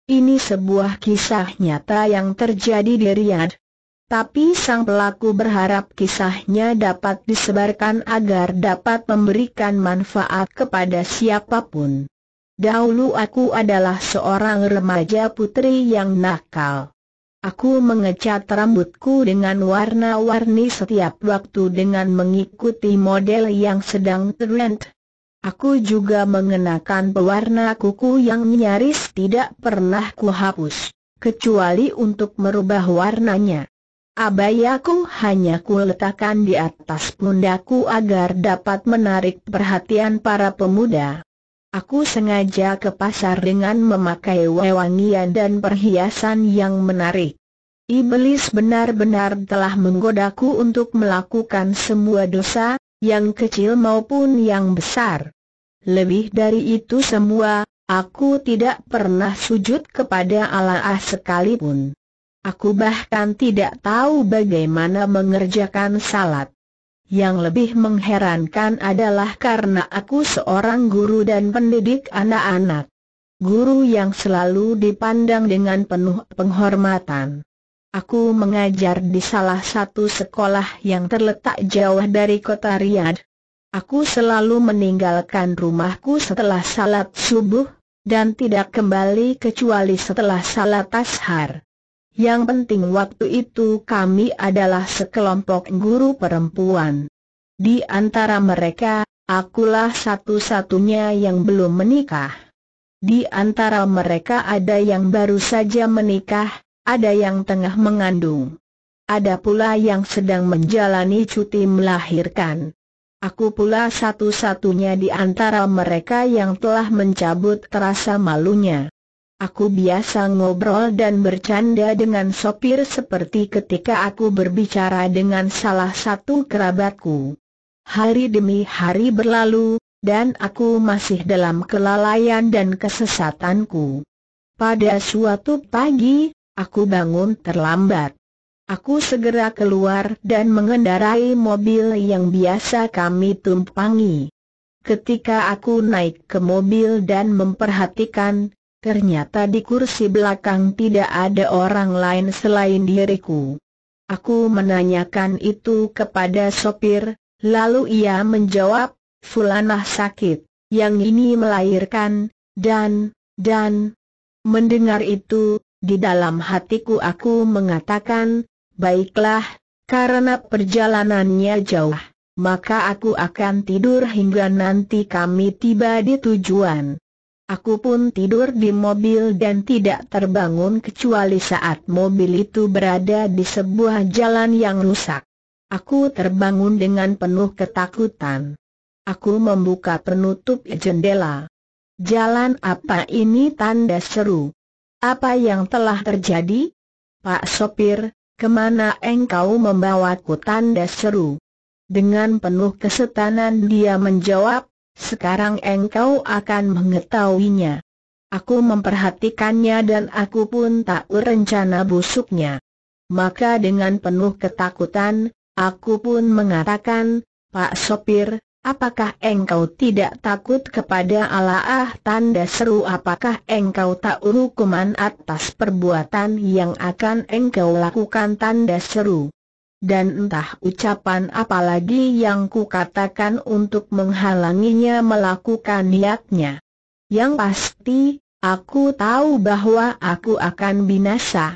Ini sebuah kisah nyata yang terjadi di Riyadh. Tapi sang pelaku berharap kisahnya dapat disebarkan agar dapat memberikan manfaat kepada siapapun. Dahulu aku adalah seorang remaja putri yang nakal. Aku mengecat rambutku dengan warna-warni setiap waktu dengan mengikuti model yang sedang trend. Aku juga mengenakan pewarna kuku yang nyaris tidak pernah kuhapus, kecuali untuk merubah warnanya. Abayaku hanya kuletakkan di atas pundakku agar dapat menarik perhatian para pemuda. Aku sengaja ke pasar dengan memakai wewangian dan perhiasan yang menarik. Iblis benar-benar telah menggodaku untuk melakukan semua dosa, yang kecil maupun yang besar. Lebih dari itu semua, aku tidak pernah sujud kepada Allah sekalipun. Aku bahkan tidak tahu bagaimana mengerjakan salat. Yang lebih mengherankan adalah karena aku seorang guru dan pendidik anak-anak. Guru yang selalu dipandang dengan penuh penghormatan. Aku mengajar di salah satu sekolah yang terletak jauh dari kota Riyadh. Aku selalu meninggalkan rumahku setelah salat subuh, dan tidak kembali kecuali setelah salat ashar. Yang penting waktu itu kami adalah sekelompok guru perempuan. Di antara mereka, akulah satu-satunya yang belum menikah. Di antara mereka ada yang baru saja menikah, ada yang tengah mengandung. Ada pula yang sedang menjalani cuti melahirkan. Aku pula satu-satunya di antara mereka yang telah mencabut rasa malunya. Aku biasa ngobrol dan bercanda dengan sopir seperti ketika aku berbicara dengan salah satu kerabatku. Hari demi hari berlalu, dan aku masih dalam kelalaian dan kesesatanku. Pada suatu pagi, aku bangun terlambat. Aku segera keluar dan mengendarai mobil yang biasa kami tumpangi. Ketika aku naik ke mobil dan memperhatikan, ternyata di kursi belakang tidak ada orang lain selain diriku. Aku menanyakan itu kepada sopir, lalu ia menjawab, "Fulanah sakit, yang ini melahirkan, dan..." Mendengar itu, di dalam hatiku aku mengatakan, "Baiklah, karena perjalanannya jauh, maka aku akan tidur hingga nanti kami tiba di tujuan." Aku pun tidur di mobil dan tidak terbangun kecuali saat mobil itu berada di sebuah jalan yang rusak. Aku terbangun dengan penuh ketakutan. Aku membuka penutup jendela. "Jalan apa ini?" tanda seru. "Apa yang telah terjadi?" "Pak sopir, kemana engkau membawaku?" tanda seru. Dengan penuh kesetanan dia menjawab, "Sekarang engkau akan mengetahuinya." Aku memperhatikannya dan aku pun tahu rencana busuknya. Maka dengan penuh ketakutan, aku pun mengatakan, "Pak sopir, apakah engkau tidak takut kepada Allah?" Tanda seru. "Apakah engkau tahu hukuman atas perbuatan yang akan engkau lakukan?" Tanda seru. Dan entah ucapan apa lagi yang kukatakan untuk menghalanginya melakukan niatnya. Yang pasti, aku tahu bahwa aku akan binasa.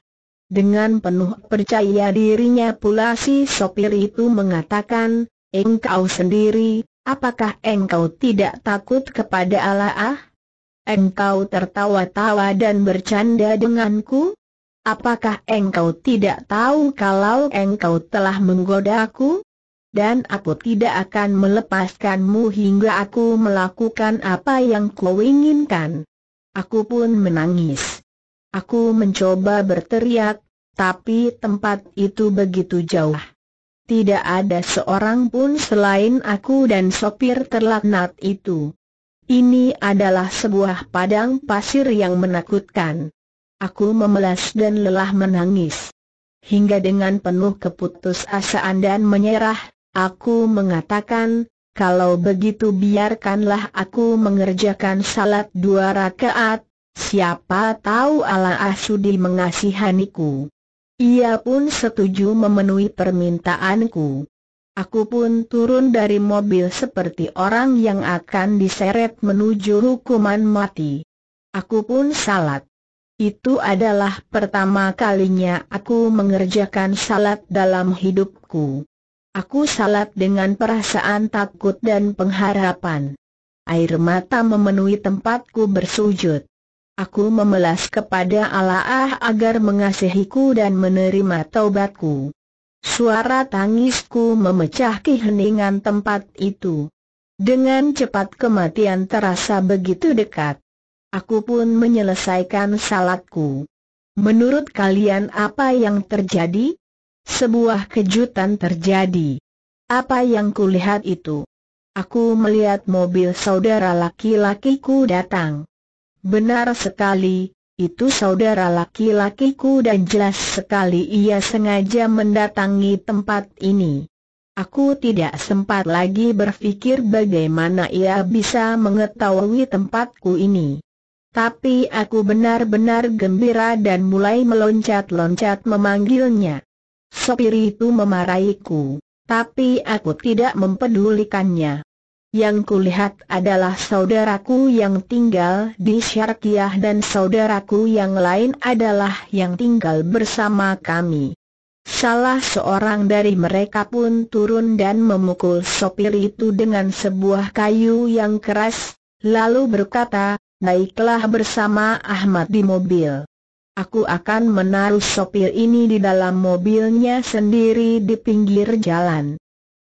Dengan penuh percaya dirinya pula si sopir itu mengatakan, "Engkau sendiri, apakah engkau tidak takut kepada Allah? Engkau tertawa-tawa dan bercanda denganku? Apakah engkau tidak tahu kalau engkau telah menggodaku? Dan aku tidak akan melepaskanmu hingga aku melakukan apa yang kau inginkan." Aku pun menangis. Aku mencoba berteriak, tapi tempat itu begitu jauh. Tidak ada seorang pun selain aku dan sopir terlaknat itu. Ini adalah sebuah padang pasir yang menakutkan. Aku memelas dan lelah menangis. Hingga dengan penuh keputusasaan dan menyerah, aku mengatakan, "Kalau begitu biarkanlah aku mengerjakan salat 2 rakaat, Siapa tahu Allah sudi mengasihaniku. Ia pun setuju memenuhi permintaanku. Aku pun turun dari mobil seperti orang yang akan diseret menuju hukuman mati. Aku pun salat. Itu adalah pertama kalinya aku mengerjakan salat dalam hidupku. Aku salat dengan perasaan takut dan pengharapan. Air mata memenuhi tempatku bersujud. Aku memelas kepada Allah agar mengasihiku dan menerima taubatku. Suara tangisku memecah keheningan tempat itu. Dengan cepat kematian terasa begitu dekat. Aku pun menyelesaikan salatku. Menurut kalian apa yang terjadi? Sebuah kejutan terjadi. Apa yang kulihat itu? Aku melihat mobil saudara laki-lakiku datang. Benar sekali, itu saudara laki-lakiku dan jelas sekali ia sengaja mendatangi tempat ini. Aku tidak sempat lagi berpikir bagaimana ia bisa mengetahui tempatku ini. Tapi aku benar-benar gembira dan mulai meloncat-loncat memanggilnya. Sopir itu memarahiku, tapi aku tidak mempedulikannya. Yang kulihat adalah saudaraku yang tinggal di Syarkiah dan saudaraku yang lain adalah yang tinggal bersama kami. Salah seorang dari mereka pun turun dan memukul sopir itu dengan sebuah kayu yang keras, lalu berkata, "Naiklah bersama Ahmad di mobil. Aku akan menaruh sopir ini di dalam mobilnya sendiri di pinggir jalan."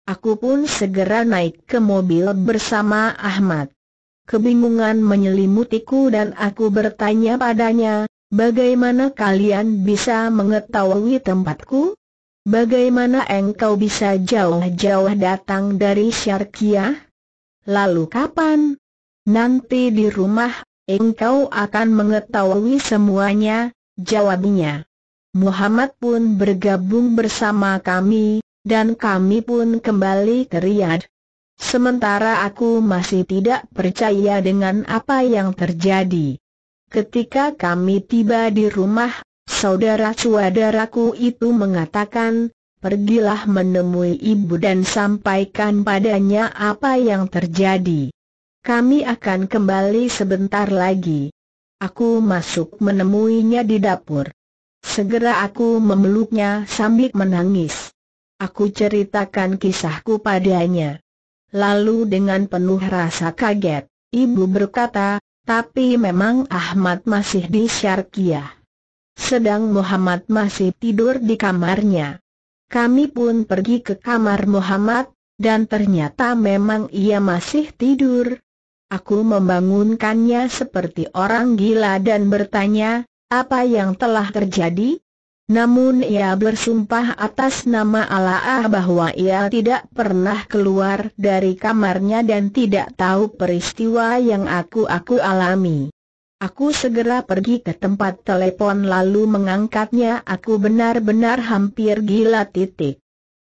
Aku pun segera naik ke mobil bersama Ahmad. Kebingungan menyelimutiku dan aku bertanya padanya, "Bagaimana kalian bisa mengetahui tempatku? Bagaimana engkau bisa jauh-jauh datang dari Syarkiah? Lalu kapan?" "Nanti di rumah, engkau akan mengetahui semuanya," jawabnya. Muhammad pun bergabung bersama kami, dan kami pun kembali ke Riyadh. Sementara aku masih tidak percaya dengan apa yang terjadi. Ketika kami tiba di rumah, saudara-saudaraku itu mengatakan, "Pergilah menemui ibu dan sampaikan padanya apa yang terjadi. Kami akan kembali sebentar lagi." Aku masuk menemuinya di dapur. Segera aku memeluknya sambil menangis. Aku ceritakan kisahku padanya. Lalu dengan penuh rasa kaget, ibu berkata, "Tapi memang Ahmad masih di Syarkiah. Sedang Muhammad masih tidur di kamarnya." Kami pun pergi ke kamar Muhammad, dan ternyata memang ia masih tidur. Aku membangunkannya seperti orang gila dan bertanya, "Apa yang telah terjadi?" Namun ia bersumpah atas nama Allah bahwa ia tidak pernah keluar dari kamarnya dan tidak tahu peristiwa yang aku alami. Aku segera pergi ke tempat telepon lalu mengangkatnya. Aku benar-benar hampir gila.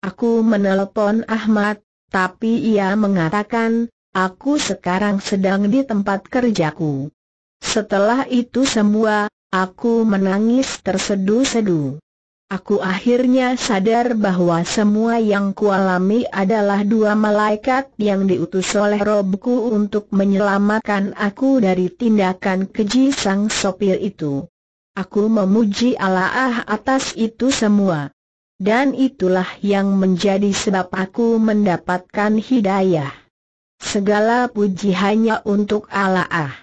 Aku menelepon Ahmad, tapi ia mengatakan, "Aku sekarang sedang di tempat kerjaku." Setelah itu semua, aku menangis terseduh-seduh. Aku akhirnya sadar bahwa semua yang kualami adalah dua malaikat yang diutus oleh Robku untuk menyelamatkan aku dari tindakan keji sang sopir itu. Aku memuji Allah atas itu semua. Dan itulah yang menjadi sebab aku mendapatkan hidayah. Segala puji hanya untuk Allah.